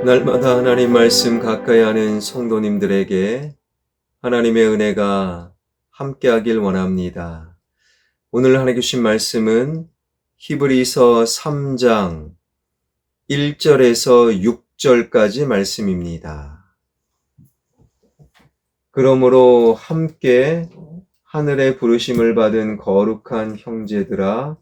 날마다 하나님 말씀 가까이 하는 성도님들에게 하나님의 은혜가 함께하길 원합니다. 오늘 하나님 주신 말씀은 히브리서 3장 1절에서 6절까지 말씀입니다. 그러므로 함께 하늘의 부르심을 받은 거룩한 형제들아,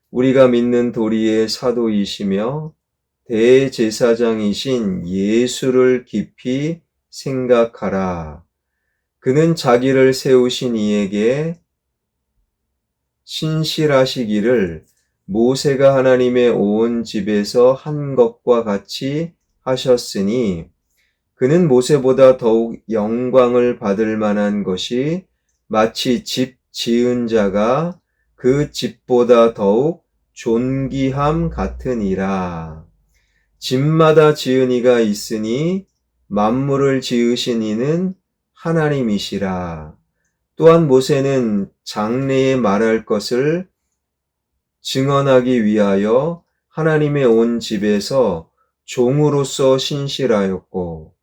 우리가 믿는 도리의 사도이시며 대제사장이신 예수를 깊이 생각하라. 그는 자기를 세우신 이에게 신실하시기를 모세가 하나님의 온 집에서 한 것과 같이 하셨으니, 그는 모세보다 더욱 영광을 받을 만한 것이 마치 집 지은 자가 그 집보다 더욱 존귀함 같으니라. 집마다 지은 이가 있으니 만물을 지으신 이는 하나님이시라. 또한 모세는 장래에 말할 것을 증언하기 위하여 하나님의 온 집에서 종으로서 신실하였고,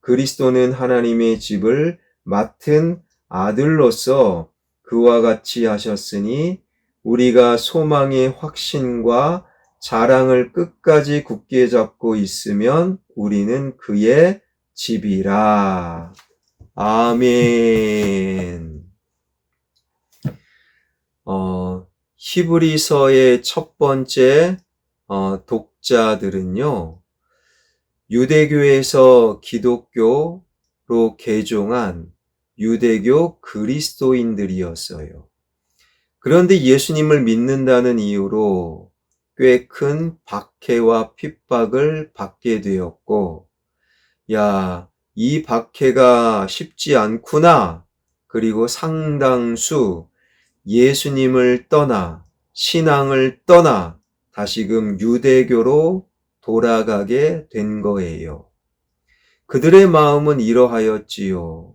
그리스도는 하나님의 집을 맡은 아들로서 그와 같이 하셨으니, 우리가 소망의 확신과 자랑을 끝까지 굳게 잡고 있으면 우리는 그의 집이라. 아멘. 히브리서의 첫 번째 독자들은요, 유대교에서 기독교로 개종한 유대교 그리스도인들이었어요. 그런데 예수님을 믿는다는 이유로 꽤 큰 박해와 핍박을 받게 되었고, 이 박해가 쉽지 않구나. 그리고 상당수 예수님을 떠나, 신앙을 떠나 다시금 유대교로 돌아가게 된 거예요. 그들의 마음은 이러하였지요.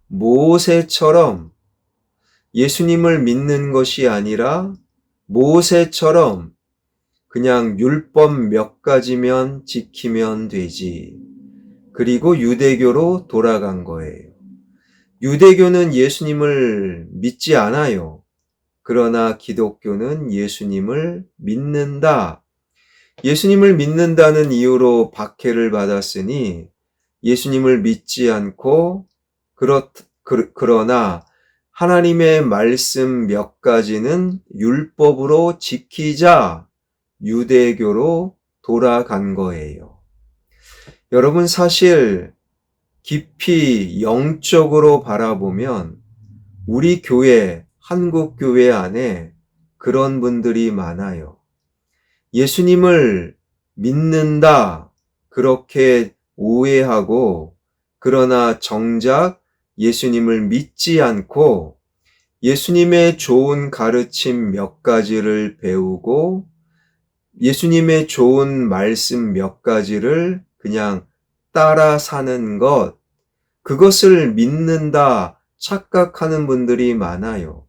모세처럼 예수님을 믿는 것이 아니라 모세처럼 그냥 율법 몇 가지면 지키면 되지. 그리고 유대교로 돌아간 거예요. 유대교는 예수님을 믿지 않아요. 그러나 기독교는 예수님을 믿는다. 예수님을 믿는다는 이유로 박해를 받았으니 예수님을 믿지 않고 그러나 하나님의 말씀 몇 가지는 율법으로 지키자, 유대교로 돌아간 거예요. 여러분, 사실 깊이 영적으로 바라보면 우리 교회, 한국 교회 안에 그런 분들이 많아요. 예수님을 믿는다, 그렇게 오해하고, 그러나 정작 예수님을 믿지 않고 예수님의 좋은 가르침 몇 가지를 배우고 예수님의 좋은 말씀 몇 가지를 그냥 따라 사는 것, 그것을 믿는다 착각하는 분들이 많아요.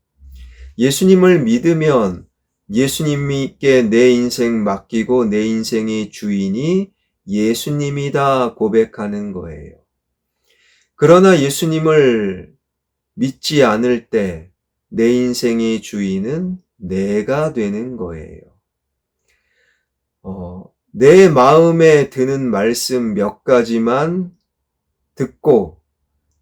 예수님을 믿으면 예수님께 내 인생 맡기고 내 인생의 주인이 예수님이다 고백하는 거예요. 그러나 예수님을 믿지 않을 때 내 인생의 주인은 내가 되는 거예요. 내 마음에 드는 말씀 몇 가지만 듣고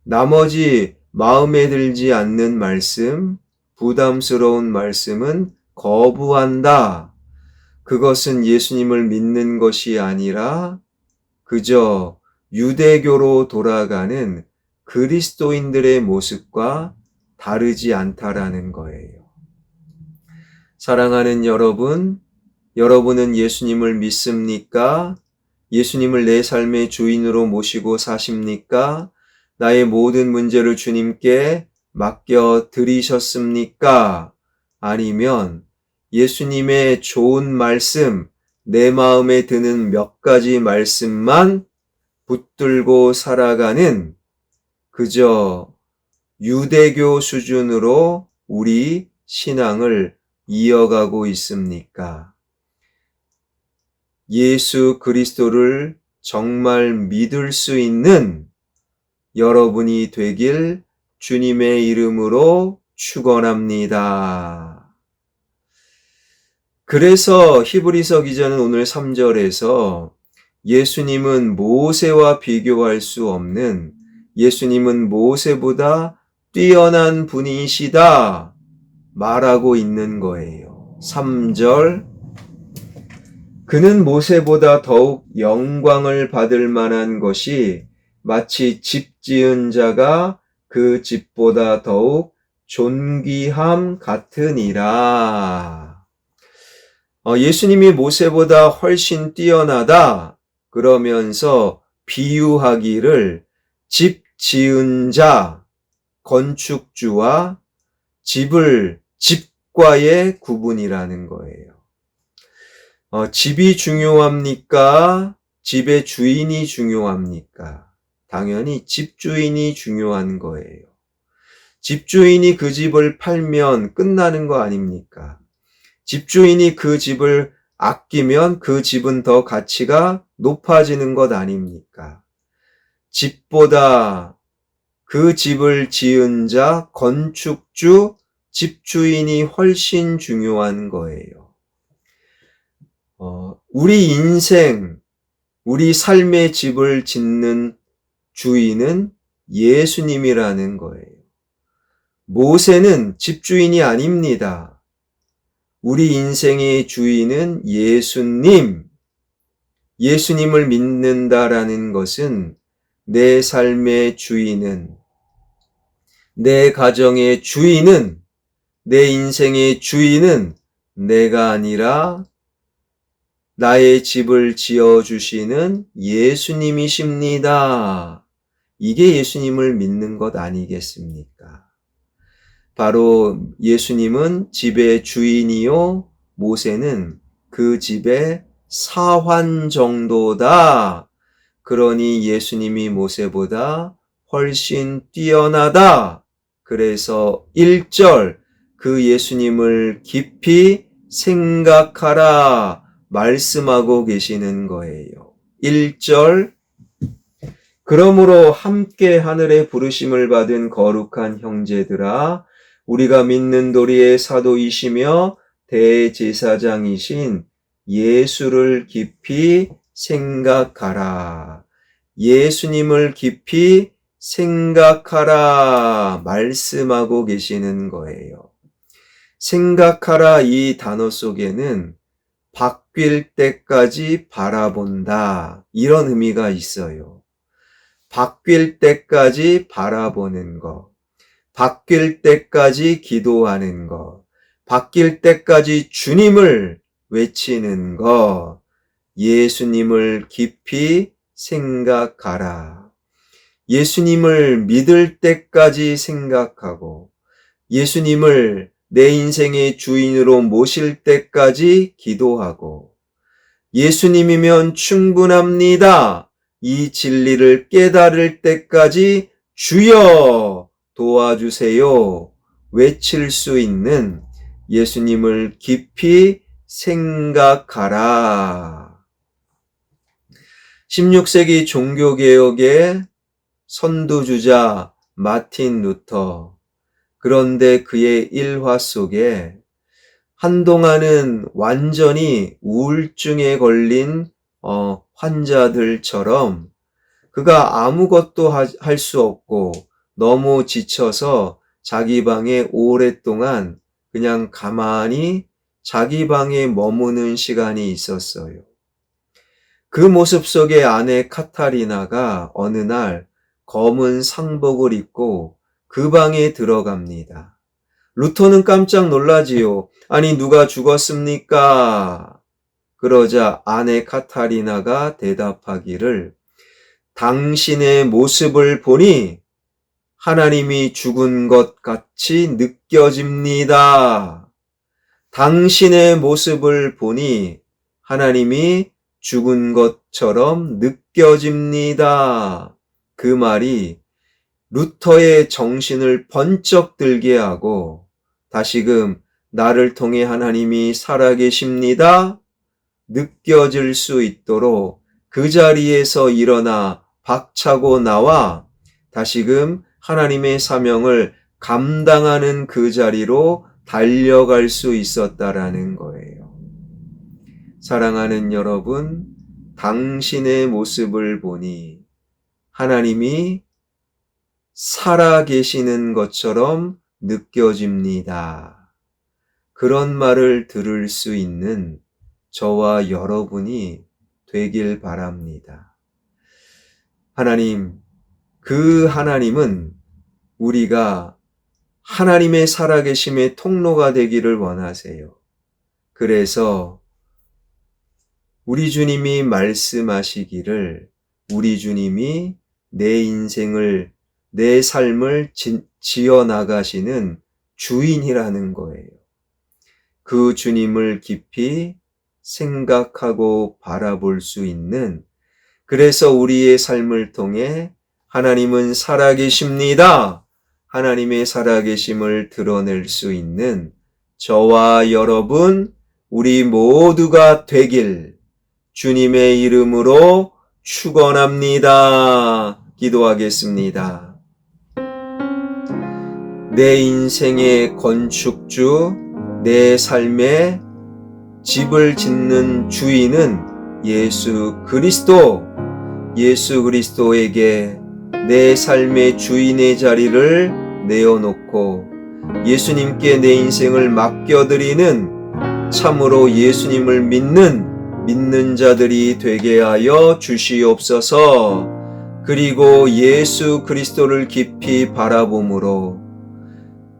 나머지 마음에 들지 않는 말씀, 부담스러운 말씀은 거부한다. 그것은 예수님을 믿는 것이 아니라 그저 유대교로 돌아가는 그리스도인들의 모습과 다르지 않다라는 거예요. 사랑하는 여러분, 여러분은 예수님을 믿습니까? 예수님을 내 삶의 주인으로 모시고 사십니까? 나의 모든 문제를 주님께 맡겨 드리셨습니까? 아니면 예수님의 좋은 말씀, 내 마음에 드는 몇 가지 말씀만 붙들고 살아가는 그저 유대교 수준으로 우리 신앙을 이어가고 있습니까? 예수 그리스도를 정말 믿을 수 있는 여러분이 되길 주님의 이름으로 축원합니다. 그래서 히브리서 기자는 오늘 3절에서 예수님은 모세와 비교할 수 없는, 예수님은 모세보다 뛰어난 분이시다 말하고 있는 거예요. 3절, 그는 모세보다 더욱 영광을 받을 만한 것이 마치 집 지은 자가 그 집보다 더욱 존귀함 같으니라. 예수님이 모세보다 훨씬 뛰어나다 그러면서 비유하기를 집 지은 자, 건축주와 집과의 구분이라는 거예요. 집이 중요합니까? 집의 주인이 중요합니까? 당연히 집주인이 중요한 거예요. 집주인이 그 집을 팔면 끝나는 거 아닙니까? 집주인이 그 집을 아끼면 그 집은 더 가치가 높아지는 것 아닙니까? 집보다 그 집을 지은 자, 건축주, 집주인이 훨씬 중요한 거예요. 우리 인생, 우리 삶의 집을 짓는 주인은 예수님이라는 거예요. 모세는 집주인이 아닙니다. 우리 인생의 주인은 예수님. 예수님을 믿는다라는 것은 내 삶의 주인은, 내 가정의 주인은, 내 인생의 주인은 내가 아니라 나의 집을 지어주시는 예수님이십니다. 이게 예수님을 믿는 것 아니겠습니까? 바로 예수님은 집의 주인이요, 모세는 그 집의 사환 정도다. 그러니 예수님이 모세보다 훨씬 뛰어나다. 그래서 1절, 그 예수님을 깊이 생각하라 말씀하고 계시는 거예요. 1절, 그러므로 함께 하늘의 부르심을 받은 거룩한 형제들아, 우리가 믿는 도리의 사도이시며 대제사장이신 예수를 깊이 생각하라. 예수님을 깊이 생각하라 말씀하고 계시는 거예요. 생각하라 이 단어 속에는 바뀔 때까지 바라본다, 이런 의미가 있어요. 바뀔 때까지 바라보는 것, 바뀔 때까지 기도하는 것, 바뀔 때까지 주님을 외치는 것, 예수님을 깊이 생각하라. 예수님을 믿을 때까지 생각하고 예수님을 내 인생의 주인으로 모실 때까지 기도하고, 예수님이면 충분합니다. 이 진리를 깨달을 때까지 주여 도와주세요 외칠 수 있는 예수님을 깊이 생각하라. 16세기 종교개혁의 선두주자 마틴 루터, 그런데 그의 일화 속에 한동안은 완전히 우울증에 걸린 환자들처럼 그가 아무것도 할 수 없고 너무 지쳐서 자기 방에 오랫동안 그냥 가만히 자기 방에 머무는 시간이 있었어요. 그 모습 속에 아내 카타리나가 어느 날 검은 상복을 입고 그 방에 들어갑니다. 루터는 깜짝 놀라지요. 아니, 누가 죽었습니까? 그러자 아내 카타리나가 대답하기를, 당신의 모습을 보니 하나님이 죽은 것 같이 느껴집니다. 당신의 모습을 보니 하나님이 죽은 것처럼 느껴집니다. 그 말이 루터의 정신을 번쩍 들게 하고 다시금 나를 통해 하나님이 살아계십니다 느껴질 수 있도록 그 자리에서 일어나 박차고 나와 다시금 하나님의 사명을 감당하는 그 자리로 달려갈 수 있었다라는 거예요. 사랑하는 여러분, 당신의 모습을 보니 하나님이 살아계시는 것처럼 느껴집니다. 그런 말을 들을 수 있는 저와 여러분이 되길 바랍니다. 하나님, 그 하나님은 우리가 하나님의 살아계심의 통로가 되기를 원하세요. 그래서 우리 주님이 말씀하시기를 우리 주님이 내 인생을, 내 삶을 지어나가시는 주인이라는 거예요. 그 주님을 깊이 생각하고 바라볼 수 있는, 그래서 우리의 삶을 통해 하나님은 살아계십니다. 하나님의 살아계심을 드러낼 수 있는 저와 여러분, 우리 모두가 되길 주님의 이름으로 축원합니다. 기도하겠습니다. 내 인생의 건축주, 내 삶의 집을 짓는 주인은 예수 그리스도, 예수 그리스도에게 내 삶의 주인의 자리를 내어놓고 예수님께 내 인생을 맡겨드리는 참으로 예수님을 믿는 자들이 되게 하여 주시옵소서. 그리고 예수 그리스도를 깊이 바라봄으로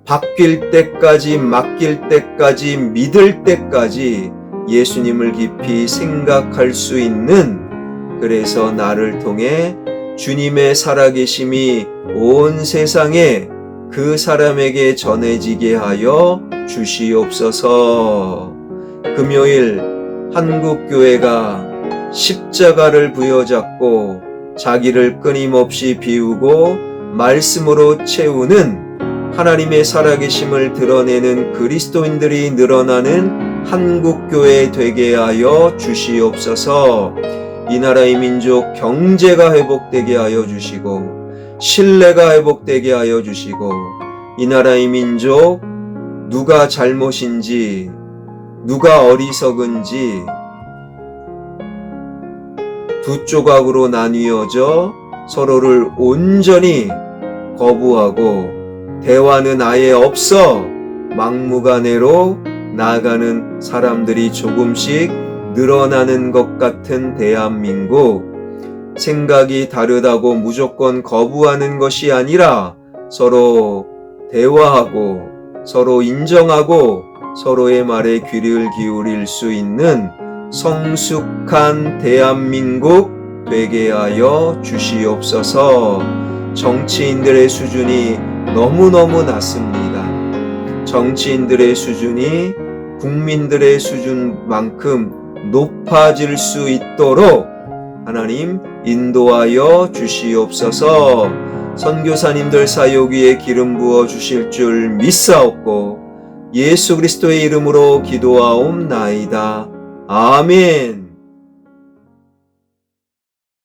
바뀔 때까지, 맡길 때까지, 믿을 때까지 예수님을 깊이 생각할 수 있는, 그래서 나를 통해 주님의 살아계심이 온 세상에 그 사람에게 전해지게 하여 주시옵소서. 금요일 한국교회가 십자가를 부여잡고 자기를 끊임없이 비우고 말씀으로 채우는 하나님의 살아계심을 드러내는 그리스도인들이 늘어나는 한국교회 되게 하여 주시옵소서. 이 나라의 민족 경제가 회복되게 하여 주시고 신뢰가 회복되게 하여 주시고 이 나라의 민족 누가 잘못인지 누가 어리석은지 두 조각으로 나뉘어져 서로를 온전히 거부하고 대화는 아예 없어 막무가내로 나아가는 사람들이 조금씩 늘어나는 것 같은 대한민국, 생각이 다르다고 무조건 거부하는 것이 아니라 서로 대화하고 서로 인정하고 서로의 말에 귀를 기울일 수 있는 성숙한 대한민국 되게 하여 주시옵소서. 정치인들의 수준이 너무너무 낮습니다. 정치인들의 수준이 국민들의 수준만큼 높아질 수 있도록 하나님 인도하여 주시옵소서. 선교사님들 사역 위에 기름 부어 주실 줄 믿사옵고 예수 그리스도의 이름으로 기도하옵나이다. 아멘.